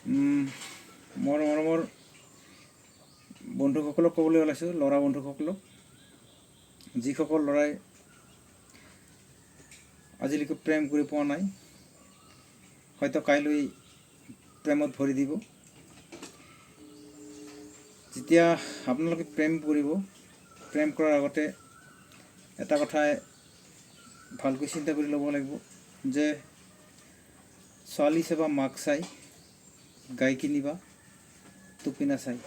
মোৰ মৰমৰ বন্ধুসকলক ক'বলৈ ওলাইছোঁ, ল'ৰা বন্ধুসকলক, যিসকল ল'ৰাই আজিলৈকে প্ৰেম কৰি পোৱা নাই, হয়তো কাইলৈ প্ৰেমত ভৰি দিব। যেতিয়া আপোনালোকে প্ৰেম কৰিব, প্ৰেম কৰাৰ আগতে এটা কথাই ভালকৈ চিন্তা কৰি ল'ব লাগিব যে ছোৱালী চাবা মাক চাই, গাই কিনিবা টুপি নাচাই।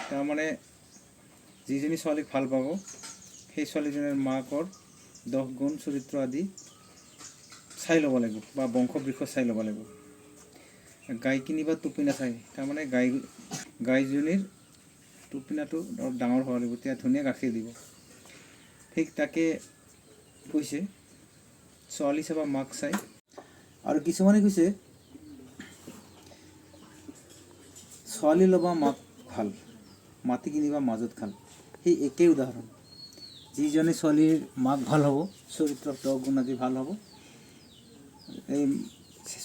তাৰমানে যিজনী ছোৱালীক ভাল পাব সেই ছোৱালীজনীৰ মাকৰ 10 গুণ চৰিত্ৰ আদি চাই ল'ব লাগিব বা বংশবৃক্ষ চাই ল'ব লাগিব। গাই কিনিবা টুপি নাচাই, তাৰমানে গাইজনীৰ টুপিনাটো ডাঙৰ হ'ব লাগিব, তেতিয়া ধুনীয়া গাখীৰ দিব। ঠিক তাকে কৈছে ছোৱালী চাবা মাক চাই। আৰু কিছুমানে কৈছে ছোৱালী ল'বা মাক ভাল, মাটি কিনিবা মাজত খাল। সেই একেই উদাহৰণ। যিজনী ছোৱালীৰ মাক ভাল হ'ব, চৰিত্ৰ 10 গুণ আদি ভাল হ'ব, এই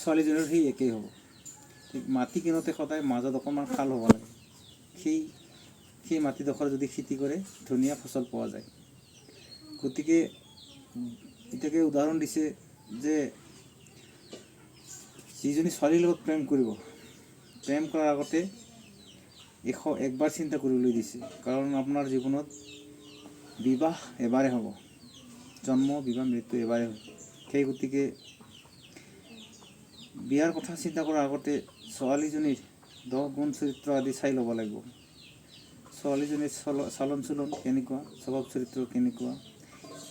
ছোৱালীজনীৰ সেই একেই হ'ব। ঠিক মাটি কিনোতে সদায় মাজত অকণমান খাল হ'ব লাগে। সেই মাটিডোখৰ যদি খেতি কৰে ধুনীয়া ফচল পোৱা যায়। গতিকে এতিয়াকে উদাহৰণ দিছে যে যিজনী ছোৱালীৰ লগত প্ৰেম কৰিব, প্ৰেম কৰাৰ আগতে একবাৰ চিন্তা কৰিবলৈ দিছে। কাৰণ আপোনাৰ জীৱনত বিবাহ এবাৰে হ'ব, জন্ম বিবাহ মৃত্যু এবাৰে হয়। সেই গতিকে বিয়াৰ কথা চিন্তা কৰাৰ আগতে ছোৱালীজনীৰ 10 গুণ চৰিত্ৰ আদি চাই ল'ব লাগিব। ছোৱালীজনীৰ চালন চলন কেনেকুৱা, স্বভাৱ চৰিত্ৰ কেনেকুৱা,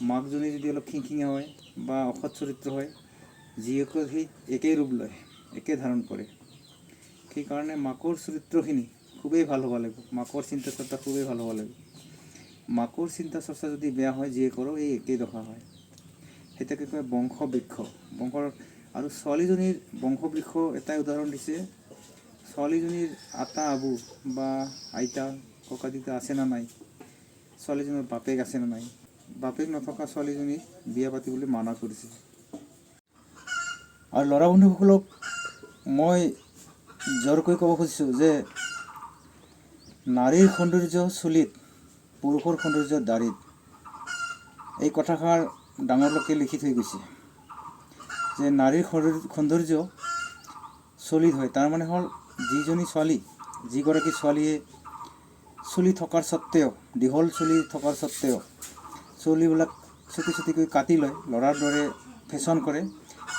মাকজনী যদি অলপ খিংখিঙীয়া হয় বা অসৎ চৰিত্ৰ হয়, জীয়েকৰ সেই একেই ৰূপ লয়, একে ধাৰণ কৰে। সেইকাৰণে মাকৰ চৰিত্ৰখিনি খুবেই ভাল হ'ব লাগিব, মাকৰ চিন্তা চৰ্চা খুবেই ভাল হ'ব লাগিব। মাকৰ চিন্তা চৰ্চা যদি বেয়া হয়, জীয়েকৰো এই একেই দশা হয়। সেইটাকে কয় বংশবৃক্ষ। আৰু ছোৱালীজনীৰ বংশবৃক্ষ এটাই উদাহৰণ দিছে, ছোৱালীজনীৰ আটা আবু বা আইতা ককা দেউতা আছে না নাই, ছোৱালীজনীৰ বাপেক আছে না নাই। বাপেক নথকা ছোৱালীজনীক বিয়া পাতিবলৈ মানা কৰিছে। আৰু ল'ৰা বন্ধুসকলক মই জোৰকৈ ক'ব খুজিছোঁ যে নাৰীৰ সৌন্দৰ্য চুলিত, পুৰুষৰ সৌন্দৰ্য দাড়িত। এই কথাষাৰ ডাঙৰ লোকে লিখি থৈ গৈছে যে নাৰীৰ সৌন্দৰ্য চুলিত হয়। তাৰমানে হ'ল যিগৰাকী ছোৱালীয়ে চুলি থকাৰ স্বত্তেও, দীঘল চুলি থকাৰ স্বত্তেও চুলিবিলাক চুটি চুটিকৈ কাটি লয়, ল'ৰাৰ দৰে ফেশ্বন কৰে,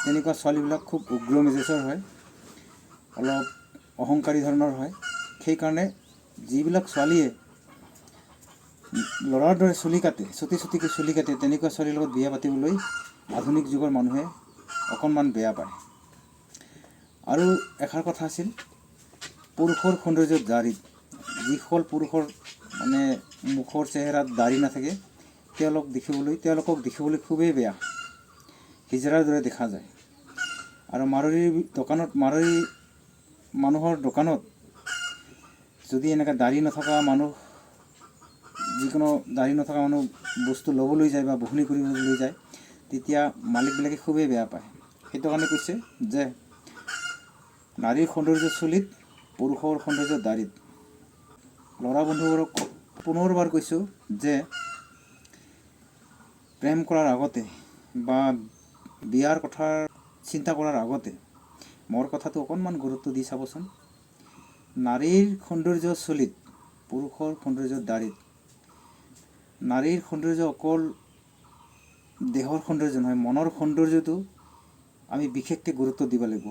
তেনেকুৱা ছোৱালীবিলাক খুব উগ্ৰ মেজাজৰ হয়, অলপ অহংকাৰী ধৰণৰ হয়। সেইকাৰণে যিবিলাক ছোৱালীয়ে ল'ৰাৰ দৰে চুলি কাটে, চুটি চুটিকৈ চুলি কাটে, তেনেকুৱা ছোৱালীৰ লগত বিয়া পাতিবলৈ আধুনিক যুগৰ মানুহে অকণমান বেয়া পায়। আৰু এষাৰ কথা আছিল, পুৰুষৰ সৌন্দৰ্য দাড়িত। যিসকল পুৰুষৰ মানে মুখৰ চেহেৰাত দাড়ি নাথাকে, তেওঁলোকক দেখিবলৈ খুবেই বেয়া, হিজৰাৰ দৰে দেখা যায়। আৰু মাৰোৱাৰী মানুহৰ দোকানত যদি এনেকৈ দাড়ি নথকা মানুহ, যিকোনো দাড়ি নথকা মানুহ বস্তু ল'বলৈ যায় বা বহনি কৰিবলৈ যায়, তেতিয়া মালিকবিলাকে খুবেই বেয়া পায়। সেইটো কাৰণে কৈছে যে নাৰীৰ সৌন্দৰ্য চুলিত, পুৰুষৰ সৌন্দৰ্য দাড়িত। ল'ৰা বন্ধুবোৰক পুনৰবাৰ কৈছোঁ যে প্ৰেম কৰাৰ আগতে বা বিয়াৰ কথা চিন্তা কৰাৰ আগতে মোৰ কথাটো অকণমান গুৰুত্ব দি চাবচোন। নাৰীৰ সৌন্দৰ্য চুলিত, পুৰুষৰ সৌন্দৰ্য দাড়িত। নাৰীৰ সৌন্দৰ্য অকল দেহৰ সৌন্দৰ্য নহয়, মনৰ সৌন্দৰ্যটো আমি বিশেষকৈ গুৰুত্ব দিব লাগিব।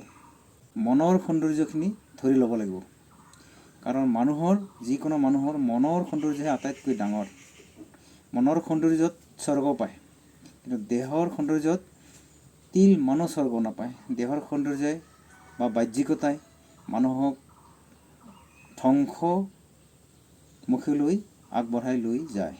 মনৰ সৌন্দৰ্যখিনি ধৰি ল'ব লাগিব। কাৰণ যিকোনো মানুহৰ মনৰ সৌন্দৰ্যহে আটাইতকৈ ডাঙৰ। মনৰ সৌন্দৰ্যত স্বৰ্গ পায়, কিন্তু দেহৰ সৌন্দৰ্যত তিল মানো স্বৰ্গ নাপায়। দেহৰ সৌন্দৰ্যই বা বাহ্যিকতাই মানুহক ধ্বংসমুখীলৈ আগবঢ়াই লৈ যায়।